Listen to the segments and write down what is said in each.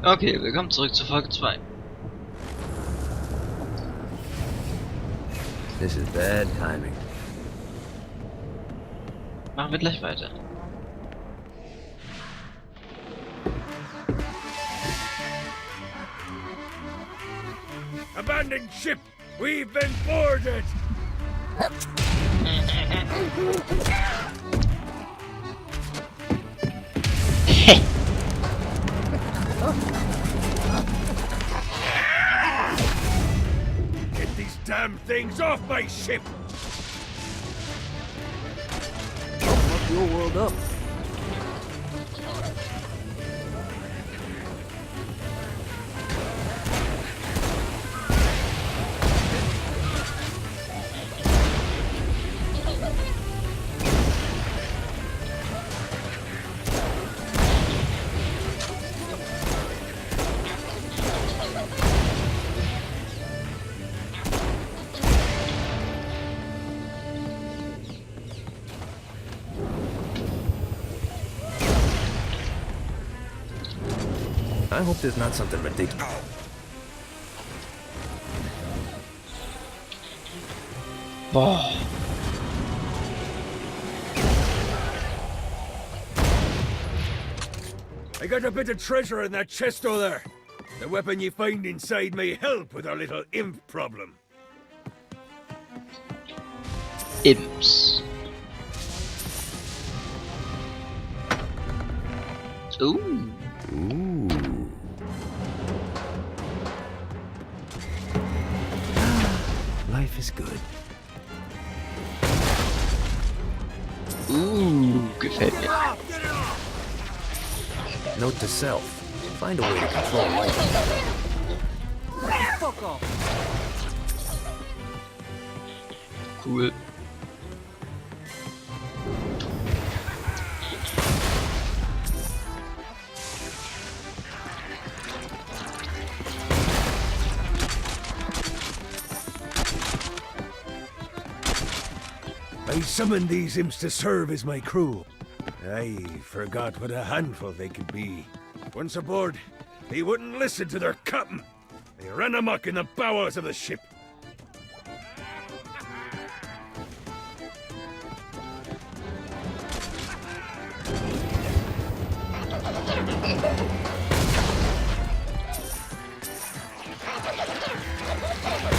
Okay, willkommen zurück zu Folge 2. This is bad timing. Machen wir gleich weiter. Abandoned ship! We've been boarded! Get these damn things off my ship! I'll fuck your world up. I hope there's not something ridiculous. Boah. I got a bit of treasure in that chest over there. The weapon you find inside may help with our little imp problem. Imps. Ooh. Ooh. Life is good. Ooh, gefällt mir. Note to self. Find a way to control life. Fuck off! Cool. I summoned these imps to serve as my crew. I forgot what a handful they could be. Once aboard, they wouldn't listen to their captain. They ran amok in the bowels of the ship.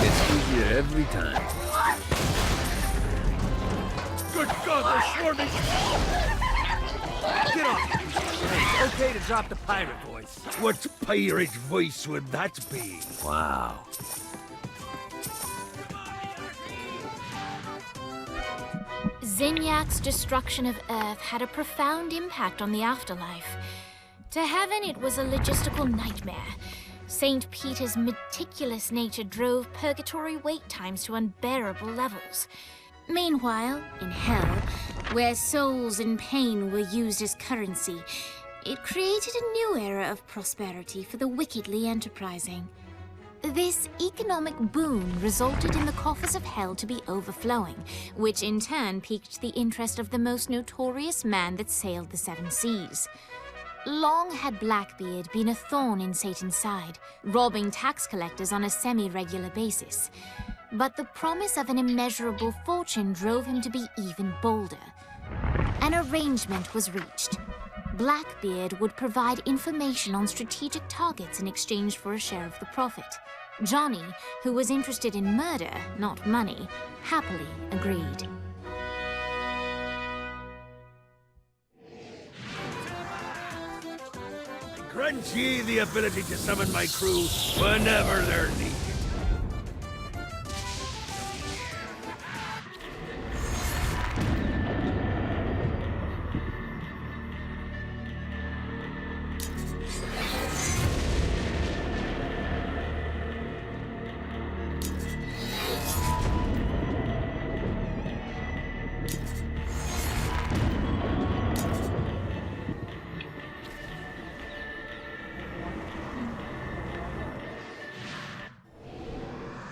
It's easier every time. Good God, they're swarming! Get off! It's okay to drop the pirate voice. What pirate voice would that be? Wow. Zinyak's destruction of Earth had a profound impact on the afterlife. To heaven, it was a logistical nightmare. St. Peter's meticulous nature drove purgatory wait times to unbearable levels. Meanwhile, in hell, where souls in pain were used as currency, it created a new era of prosperity for the wickedly enterprising. This economic boon resulted in the coffers of hell to be overflowing, which in turn piqued the interest of the most notorious man that sailed the seven seas. Long had Blackbeard been a thorn in Satan's side, robbing tax collectors on a semi-regular basis. But the promise of an immeasurable fortune drove him to be even bolder. An arrangement was reached. Blackbeard would provide information on strategic targets in exchange for a share of the profit. Johnny, who was interested in murder, not money, happily agreed. Grant ye the ability to summon my crew whenever they're needed.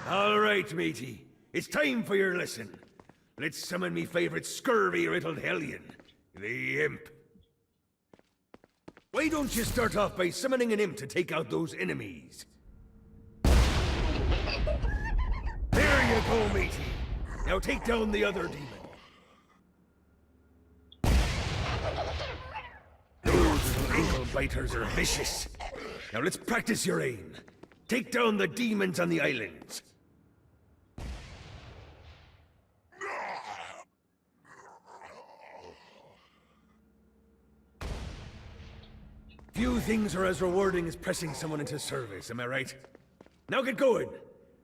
All right, matey. It's time for your lesson. Let's summon me favorite scurvy-riddled hellion, the Imp. Why don't you start off by summoning an imp to take out those enemies? There you go, matey. Now take down the other demon. Those little ankle biters are vicious. Now let's practice your aim. Take down the demons on the islands. Few things are as rewarding as pressing someone into service, am I right? Now get going.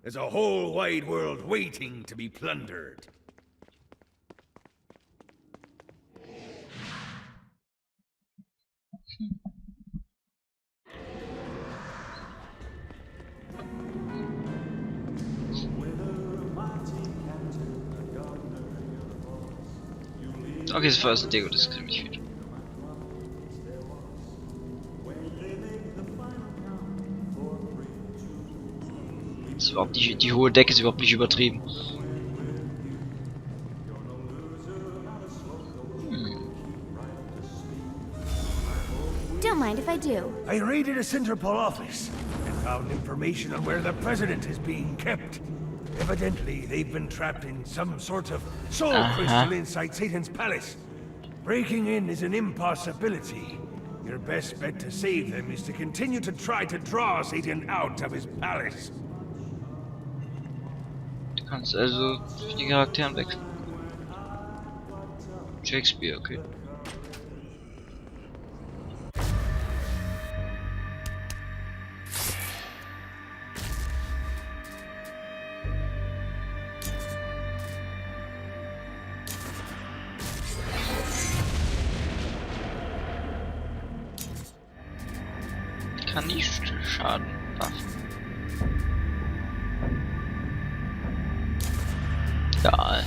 There's a whole wide world waiting to be plundered. Okay, das war das Deko, das kriegt mich wieder. Das ist überhaupt nicht, die hohe Decke ist überhaupt nicht übertrieben. Don't mind if I do. I raided a Centerpol office and found information on where the president is being kept. Evidently, they've been trapped in some sort of soul crystal inside Satan's palace. Breaking in is an impossibility. Your best bet to save them is to continue to try to draw Satan out of his palace. Du kannst also die Charakteren wechseln. Shakespeare, okay. Kann nicht schaden. Ja.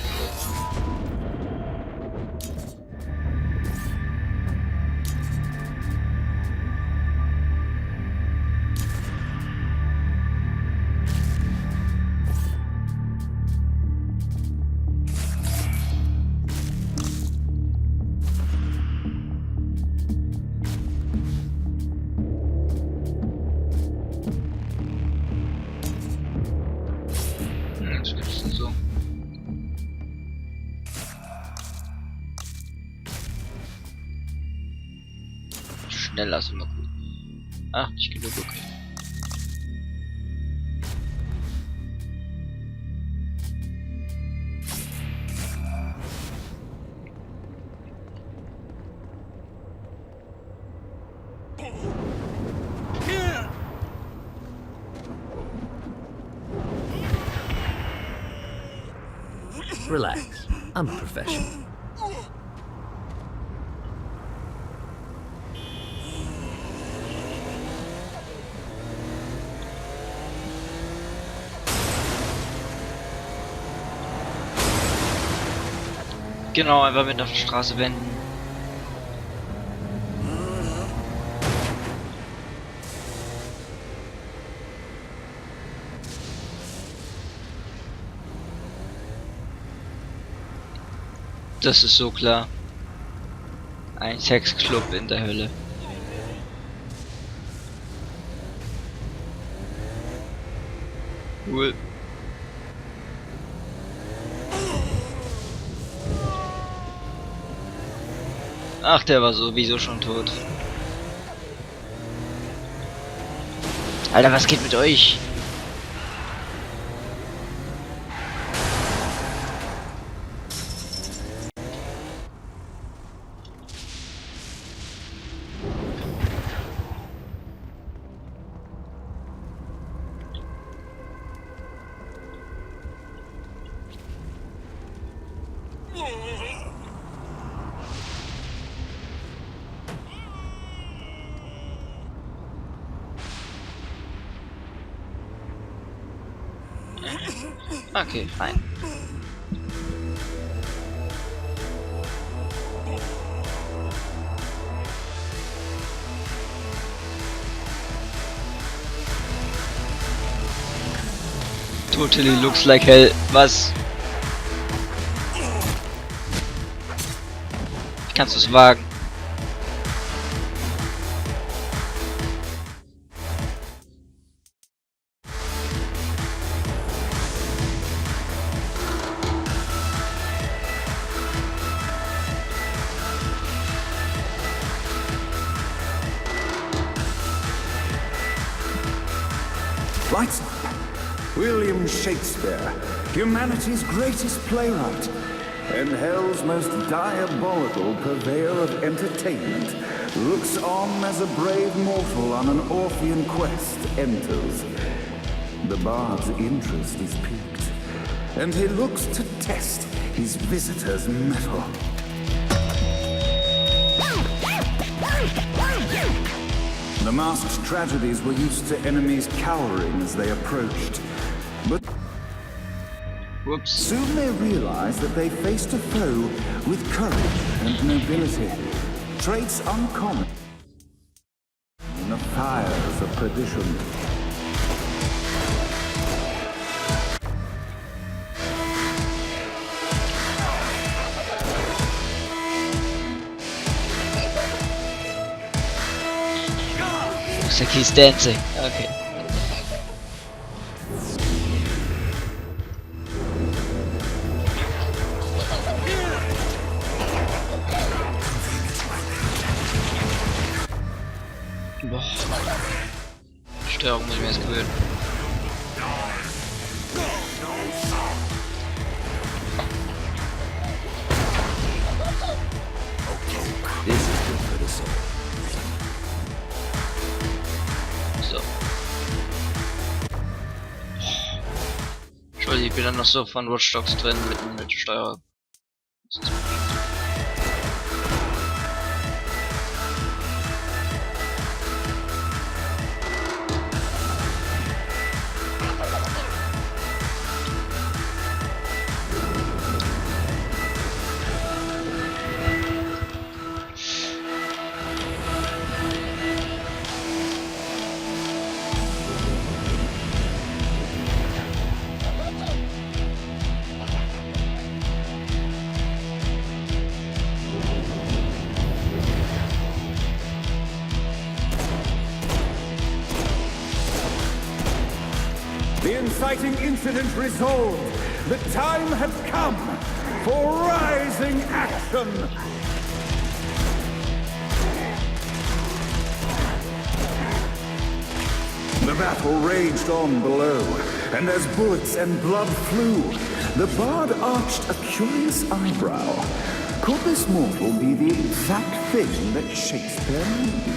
Was gibt's denn so? Schneller ist immer gut. Ach, nicht genug, okay. Relax. I'm a professional. Genau, einfach mit auf der Straße wenden. Das ist so klar. Ein Sexclub in der Hölle. Cool. Ach, der war sowieso schon tot. Alter, was geht mit euch? Okay, fine. Totally looks like hell. Was? Wie kannst du es wagen? Lights up. William Shakespeare, humanity's greatest playwright, and hell's most diabolical purveyor of entertainment, looks on as a brave mortal on an Orphean quest enters. The bard's interest is piqued, and he looks to test his visitor's mettle. The masked tragedies were used to enemies cowering as they approached, but Whoops. soon they realized that they faced a foe with courage and nobility, traits uncommon in the fires of perdition. Looks like he's dancing. Okay. Boah. Steuerung muss ich mir erst gewöhnen. So. Entschuldigung, ich bin dann noch so von Watch Dogs drin mit Steuerung. The inciting incident resolved. The time had come for rising action. The battle raged on below, and as bullets and blood flew, the bard arched a curious eyebrow. Could this mortal be the exact thing that Shakespeare needed?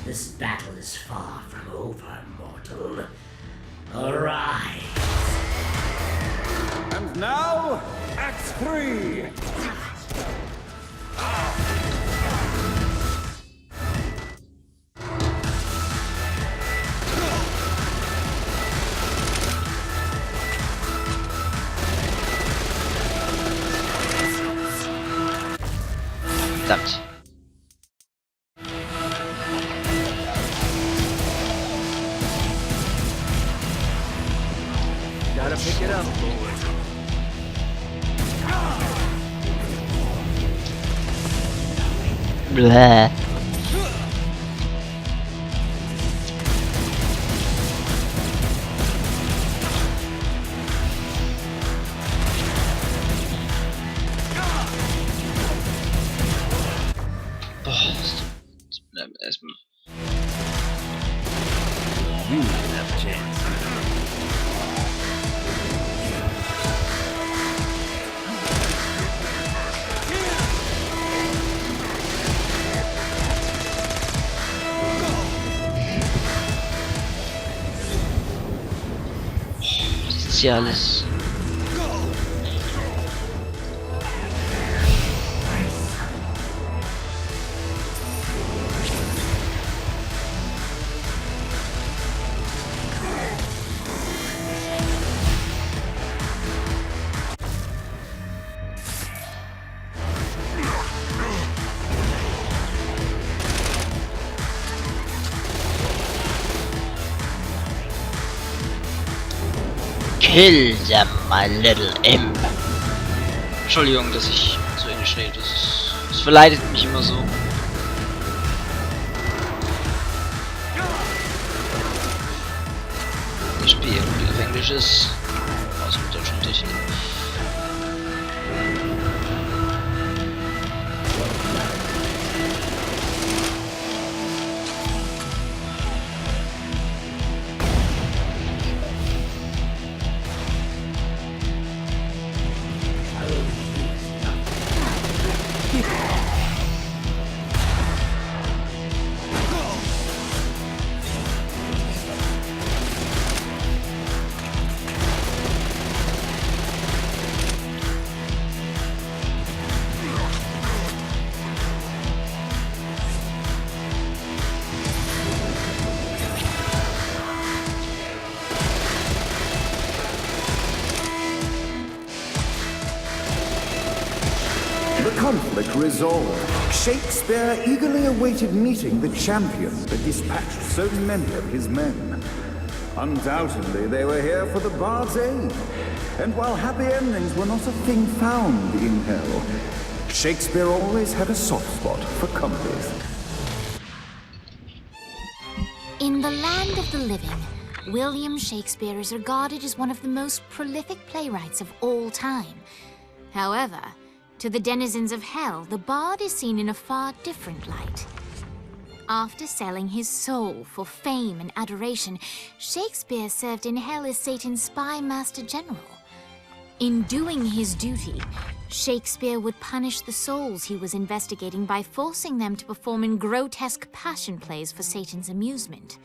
This battle is far from over, mortal. Arise! And now, Act 3! Verdammt. Gotta pick it up, boys. Blah. Boah, das bleibt erstmal. You didn't have a chance. Das ist ja alles. Kill them, my little imp. Entschuldigung, dass ich so ähnlich rede. Das verleitet mich immer so. Das Spiel irgendwie auf Englisch ist. Aus dem deutschen Titel. The conflict resolved, Shakespeare eagerly awaited meeting the champion that dispatched so many of his men. Undoubtedly, they were here for the bard's aid. And while happy endings were not a thing found in hell, Shakespeare always had a soft spot for comedies. In the land of the living, William Shakespeare is regarded as one of the most prolific playwrights of all time. However, to the denizens of hell, the bard is seen in a far different light. After selling his soul for fame and adoration, Shakespeare served in hell as Satan's spy master general. In doing his duty, Shakespeare would punish the souls he was investigating by forcing them to perform in grotesque passion plays for Satan's amusement.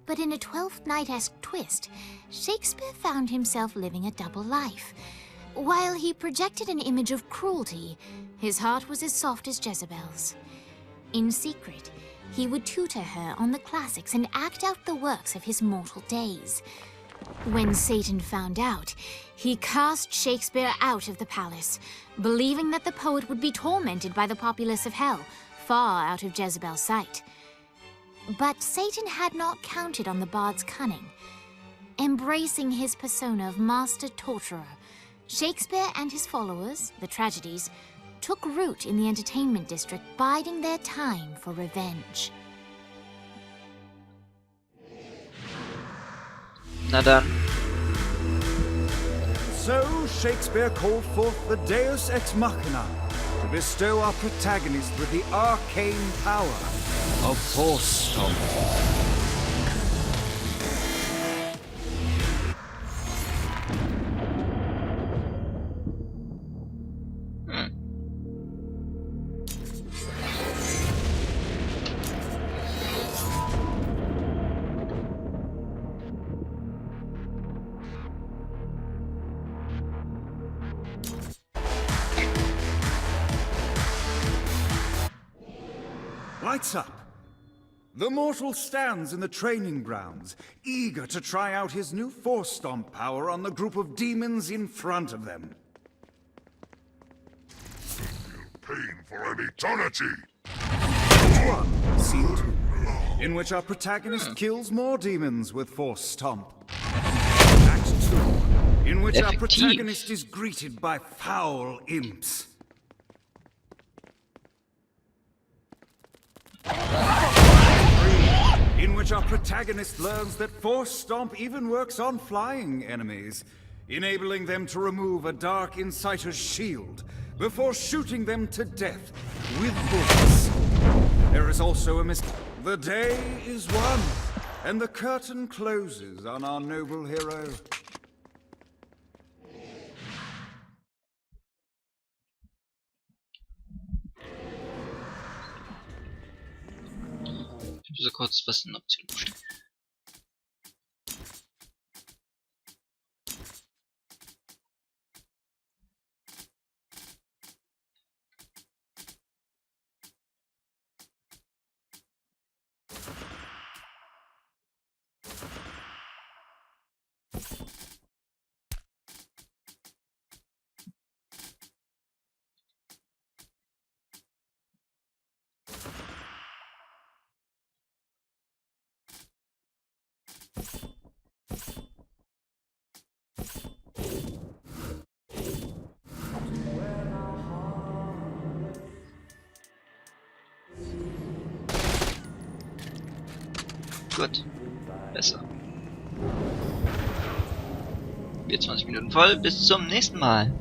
But in a Twelfth Night-esque twist, Shakespeare found himself living a double life. While he projected an image of cruelty, his heart was as soft as Jezebel's. In secret, he would tutor her on the classics and act out the works of his mortal days. When Satan found out, he cast Shakespeare out of the palace, believing that the poet would be tormented by the populace of hell, far out of Jezebel's sight. But Satan had not counted on the bard's cunning. Embracing his persona of master torturer, Shakespeare and his followers, the tragedies, took root in the entertainment district, biding their time for revenge. Na dann. So Shakespeare called forth the Deus Ex Machina to bestow our protagonist with the arcane power of Force Stomp. Lights up. The mortal stands in the training grounds, eager to try out his new Force Stomp power on the group of demons in front of them. Pain for an eternity! One, Scene 2, in which our protagonist kills more demons with Force Stomp. Act 2, in which our protagonist is greeted by foul imps. In which our protagonist learns that Force Stomp even works on flying enemies, enabling them to remove a Dark Inciter's shield before shooting them to death with bullets. There is also a mistake. The day is won, and the curtain closes on our noble hero. Ich muss so kurz was in Option stellen. Gut. Besser. Wir 20 Minuten voll. Bis zum nächsten Mal.